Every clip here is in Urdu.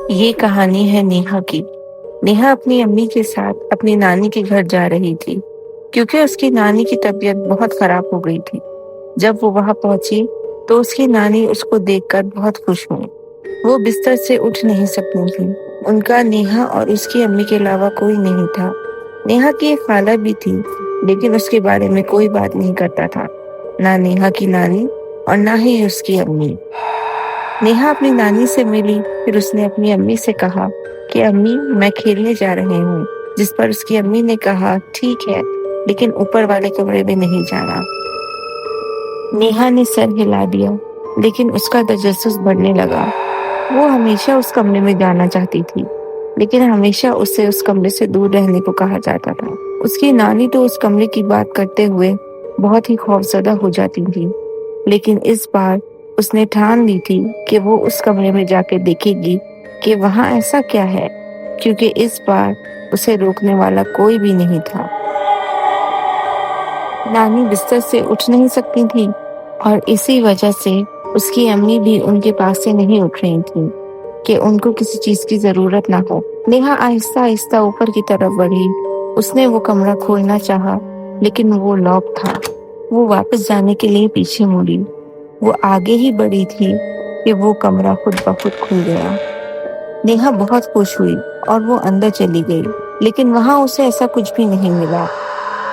یہ کہانی ہے نیہا کی۔ نیہا اپنی امی کے ساتھ اپنی نانی کے گھر جا رہی تھی کیونکہ اس کی نانی کی طبیعت بہت خراب ہو گئی تھی۔ جب وہ وہاں پہنچی تو اس کی نانی اس کو دیکھ کر بہت خوش ہوئی۔ وہ بستر سے اٹھ نہیں سکتی تھی۔ ان کا نیہا اور اس کی امی کے علاوہ کوئی نہیں تھا۔ نیہا کی ایک خالہ بھی تھی لیکن اس کے بارے میں کوئی بات نہیں کرتا تھا، نہ نیہا کی نانی اور نہ ہی اس کی امی۔ نیہا اپنی نانی سے ملی، پھر اس نے اپنی امی سے کہا کہ امی میں کھیلنے جا رہے ہوں، جس پر اس کی امی نے کہا ٹھیک ہے لیکن اوپر والے کمرے میں نہیں جانا۔ نیہا نے سر ہلا دیا لیکن اس کا تجسس بڑھنے لگا۔ وہ ہمیشہ اس کمرے میں جانا چاہتی تھی لیکن ہمیشہ اسے اس کمرے سے دور رہنے کو کہا جاتا تھا۔ اس کی نانی تو اس کمرے کی بات کرتے ہوئے بہت ہی خوفزدہ ہو جاتی تھی، لیکن اس بار اس نے ٹھان لی تھی کہ وہ اس کمرے میں جا کے دیکھے گی کہ وہاں ایسا کیا ہے، کیونکہ اس بار اسے روکنے والا کوئی بھی نہیں تھا۔ نانی بستر سے اٹھ نہیں سکتی تھی اور اسی وجہ سے اس کی امی بھی ان کے پاس سے نہیں اٹھ رہی تھی کہ ان کو کسی چیز کی ضرورت نہ ہو۔ نیہا آہستہ آہستہ اوپر کی طرف بڑھی۔ اس نے وہ کمرہ کھولنا چاہا لیکن وہ لاک تھا۔ وہ واپس جانے کے لیے پیچھے مڑی۔ وہ آگے ہی بڑھی تھی کہ وہ کمرہ خود بخود کھل گیا۔ نیہا بہت خوش ہوئی اور وہ اندر چلی گئی، لیکن وہاں اسے ایسا کچھ بھی نہیں ملا۔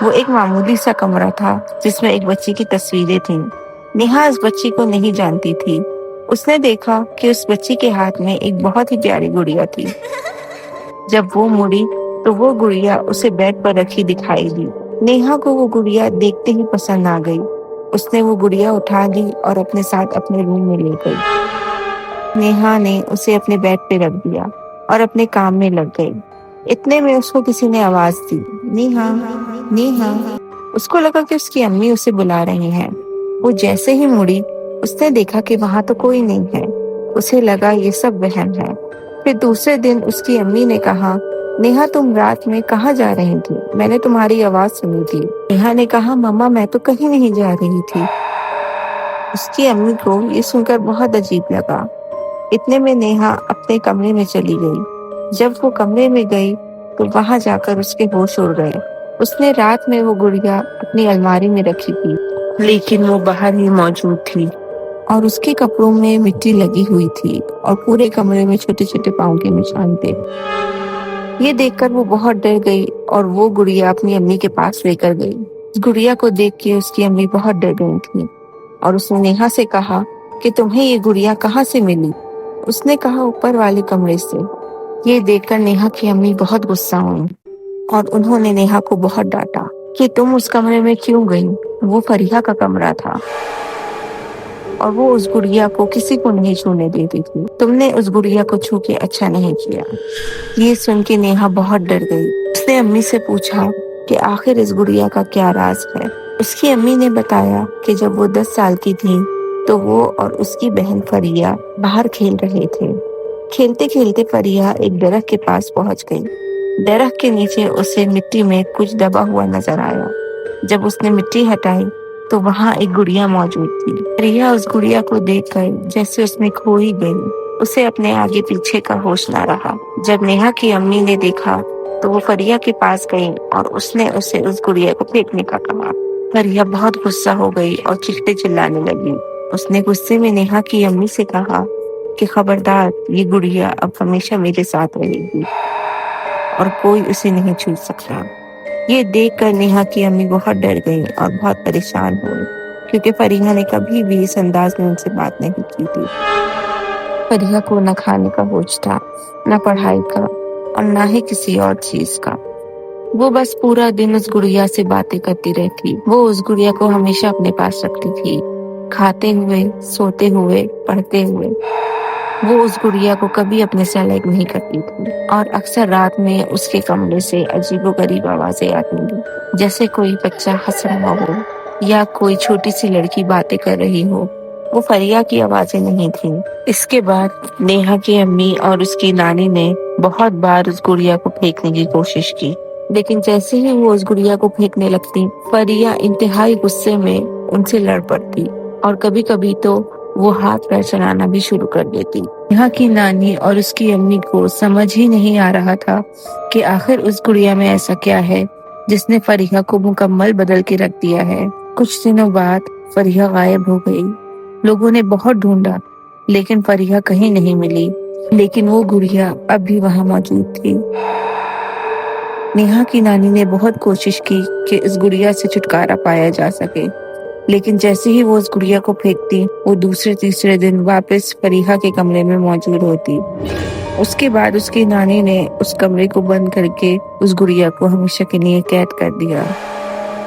وہ ایک معمولی سا کمرہ تھا جس میں ایک بچی کی تصویریں تھیں۔ نیہا اس بچی کو نہیں جانتی تھی۔ اس نے دیکھا کہ اس بچی کے ہاتھ میں ایک بہت ہی پیاری گڑیا تھی۔ جب وہ مڑی تو وہ گڑیا اسے بیڈ پر رکھی دکھائی دی۔ نیہا کو وہ گڑیا دیکھتے ہی پسند آ گئی۔ اس نے وہ گڑیا اٹھا لی اور اپنے ساتھ اپنے روم میں لے گئی۔ نیہا نے اسے اپنے بیڈ پہ رکھ دیا اور اپنے کام میں لگ گئی۔ اتنے میں اس کو کسی نے آواز دی، نیہا نیہا۔ اس کو لگا کہ اس کی امی اسے بلا رہی ہیں۔ وہ جیسے ہی مڑی اس نے دیکھا کہ وہاں تو کوئی نہیں ہے۔ اسے لگا یہ سب وہم ہے۔ پھر دوسرے دن اس کی امی نے کہا، نیہا تم رات میں کہاں جا رہی تھی؟ میں نے تمہاری آواز سنی تھی۔ نیہا نے کہا مما میں تو کہیں نہیں جا رہی تھی۔ اس کی امی کو یہ سن کر بہت عجیب لگا۔ اتنے میں نیہا اپنے کمرے میں چلی گئی۔ جب وہ کمرے میں گئی تو وہاں جا کر اس کے ہوش اڑ گئے۔ اس نے رات میں وہ گڑیا اپنی الماری میں رکھی تھی لیکن وہ باہر ہی موجود تھی اور اس کے کپڑوں میں مٹی لگی ہوئی تھی اور پورے کمرے میں چھوٹے چھوٹے پاؤں کے نشان تھے۔ یہ دیکھ کر وہ بہت ڈر گئی اور وہ گڑیا اپنی امی کے پاس لے کر گئی۔ اس گڑیا کو دیکھ کے اس کی امی بہت ڈر گئی تھی اور اس نے نیہا سے کہا کہ تمہیں یہ گڑیا کہاں سے ملی؟ اس نے کہا اوپر والے کمرے سے۔ یہ دیکھ کر نیہا کی امی بہت غصہ ہوئی اور انہوں نے نیہا کو بہت ڈانٹا کہ تم اس کمرے میں کیوں گئی؟ وہ فریحہ کا کمرہ تھا اور وہ اس گڑیا کو کسی کو نہیں چھونے دیتی تھی۔ تم نے اس گڑیا کو چھو کے اچھا نہیں کیا۔ یہ سن کے نیہا بہت ڈر گئی۔ اس نے امی سے پوچھا کہ آخر اس گڑیا کا کیا راز ہے؟ اس کی امی نے بتایا کہ جب وہ 10 سال کی تھی تو وہ اور اس کی بہن فریحہ باہر کھیل رہے تھے۔ کھیلتے کھیلتے فریحہ ایک درخت کے پاس پہنچ گئی۔ درخت کے نیچے اسے مٹی میں کچھ دبا ہوا نظر آیا۔ جب اس نے مٹی ہٹائی تو وہاں ایک گڑیا موجود تھی۔ فریحہ اس گڑیا کو دیکھ کر جیسے اس میں کھو ہی گئی۔ اسے اپنے آگے پیچھے کا ہوش نہ رہا۔ جب نیہا کی امی نے دیکھا تو وہ فریحہ کے پاس گئی اور اس نے اسے اس گڑیا کو پھینکنے کا کہا۔ فریحہ بہت غصہ ہو گئی اور چیختے چلانے لگی۔ اس نے غصے میں نیہا کی امی سے کہا کہ خبردار، یہ گڑیا اب ہمیشہ میرے ساتھ رہے گی اور کوئی اسے نہیں چھو سکتا۔ یہ دیکھ کر نیہا کی امی بہت ڈر گئی اور بہت پریشان ہوئی کیونکہ فریحہ نے کبھی بھی اس انداز میں ان سے بات نہیں کی تھی۔ فریحہ کو نہ کھانے کا ہوش تھا، نہ پڑھائی کا اور نہ ہی کسی اور چیز کا۔ وہ بس پورا دن اس گڑیا سے باتیں کرتی رہتی۔ وہ اس گڑیا کو ہمیشہ اپنے پاس رکھتی تھی، کھاتے ہوئے، سوتے ہوئے، پڑھتے ہوئے۔ وہ اس گڑیا کو کبھی اپنے سے الگ نہیں کرتی تھی اور اکثر رات میں اس کے کمرے سے عجیب و غریب آوازیں آتی تھیں، جیسے کوئی بچہ ہنس رہا ہو یا کوئی چھوٹی سی لڑکی باتیں کر رہی ہو۔ وہ فریحہ کی آوازیں نہیں تھیں۔ اس کے بعد نیہا کی امی اور اس کی نانی نے بہت بار اس گڑیا کو پھینکنے کی کوشش کی، لیکن جیسے ہی وہ اس گڑیا کو پھینکنے لگتی، فریحہ انتہائی غصے میں ان سے لڑ پڑتی اور کبھی کبھی تو وہ ہاتھ پیر چلانا بھی شروع کر دیتی۔ نیہا کی نانی اور اس کی امی کو سمجھ ہی نہیں آ رہا تھا کہ آخر اس گڑیا میں ایسا کیا ہے جس نے فریحہ کو مکمل بدل کے رکھ دیا ہے۔ کچھ دنوں بعد فریحہ غائب ہو گئی۔ لوگوں نے بہت ڈھونڈا لیکن فریحہ کہیں نہیں ملی، لیکن وہ گڑیا اب بھی وہاں موجود تھی۔ نیہا کی نانی نے بہت کوشش کی کہ اس گڑیا سے چھٹکارا پایا جا سکے، لیکن جیسے ہی وہ اس گڑیا کو پھینکتی وہ دوسرے تیسرے دن واپس فریحہ کے کمرے میں موجود ہوتی۔ اس کے بعد اس کی نانی نے اس کمرے کو بند کر کے اس گڑیا کو ہمیشہ کے لیے قید کر دیا۔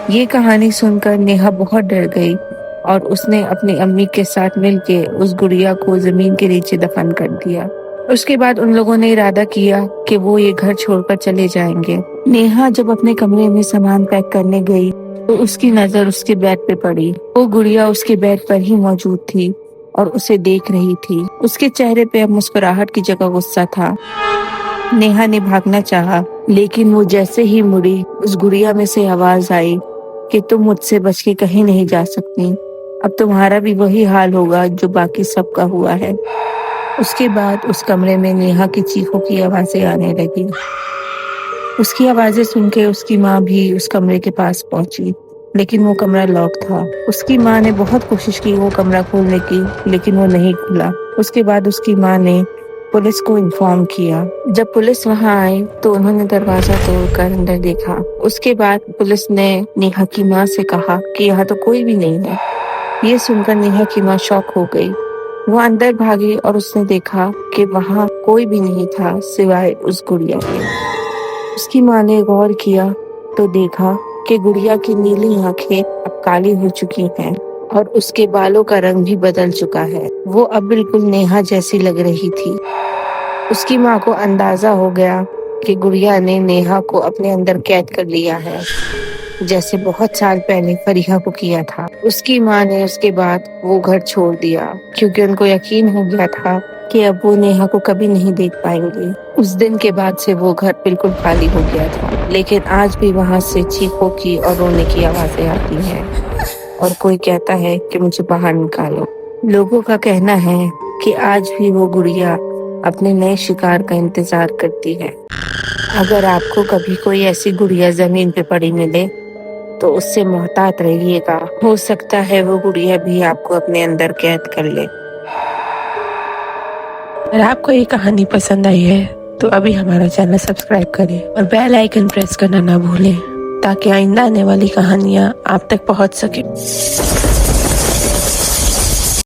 یہ کہانی سن کر نیہا بہت ڈر گئی اور اس نے اپنی امی کے ساتھ مل کے اس گڑیا کو زمین کے نیچے دفن کر دیا۔ اس کے بعد ان لوگوں نے ارادہ کیا کہ وہ یہ گھر چھوڑ کر چلے جائیں گے۔ نیہا جب اپنے کمرے میں سامان پیک کرنے گئی تو اس کی نظر اس کے بیڈ پہ پڑی۔ وہ گڑیا اس کے بیڈ پر ہی موجود تھی اور اسے دیکھ رہی تھی۔ اس کے چہرے پہ اب مسکراہٹ کی جگہ غصہ تھا۔ نیہا نے بھاگنا چاہا لیکن وہ جیسے ہی مڑی اس گڑیا میں سے آواز آئی کہ تم مجھ سے بچ کے کہیں نہیں جا سکتی، اب تمہارا بھی وہی حال ہوگا جو باقی سب کا ہوا ہے۔ اس کے بعد اس کمرے میں نیہا کی چیخوں کی آوازیں آنے لگی۔ اس کی آوازیں سن کے اس کی ماں بھی اس کمرے کے پاس پہنچی لیکن وہ کمرہ لاک تھا۔ اس کی ماں نے بہت کوشش کی وہ کمرہ کھولنے کی لیکن وہ نہیں کھلا۔ اس کے بعد اس کی ماں نے پولیس کو انفارم کیا۔ جب پولیس وہاں آئی تو انہوں نے دروازہ توڑ کر اندر دیکھا۔ اس کے بعد پولیس نے نیہا کی ماں سے کہا کہ یہاں تو کوئی بھی نہیں ہے۔ یہ سن کر نیہا کی ماں شاک ہو گئی۔ وہ اندر بھاگی اور اس نے دیکھا کہ وہاں کوئی بھی نہیں تھا سوائے اس گڑیا کے۔ اس کی ماں نے غور کیا تو دیکھا کہ گڑیا کی نیلی آنکھیں اب کالی ہو چکی ہیں اور اس کے بالوں کا رنگ بھی بدل چکا ہے۔ وہ اب بالکل نیہا جیسی لگ رہی تھی۔ اس کی ماں کو اندازہ ہو گیا کہ گڑیا نے نیہا کو اپنے اندر قید کر لیا ہے، جیسے بہت سال پہلے فریحہ کو کیا تھا۔ اس کی ماں نے اس کے بعد وہ گھر چھوڑ دیا کیونکہ ان کو یقین ہو گیا تھا کہ اب وہ نیہا کو کبھی نہیں دیکھ پائیں گے۔ اس دن کے بعد سے وہ گھر بالکل خالی ہو گیا تھا، لیکن آج بھی وہاں سے چیخوں کی اور رونے کی آوازیں آتی ہیں اور کوئی کہتا ہے کہ مجھے باہر نکالو۔ لوگوں کا کہنا ہے کہ آج بھی وہ گڑیا اپنے نئے شکار کا انتظار کرتی ہے۔ اگر آپ کو کبھی کوئی ایسی گڑیا زمین پہ پڑی ملے تو اس سے محتاط رہیے گا، ہو سکتا ہے وہ گڑیا بھی آپ کو اپنے اندر قید کر لے۔ اگر آپ کو یہ کہانی پسند آئی ہے تو ابھی ہمارا چینل سبسکرائب کریں اور بیل آئیکن پریس کرنا نہ بھولیں تاکہ آئندہ آنے والی کہانیاں آپ تک پہنچ سکیں۔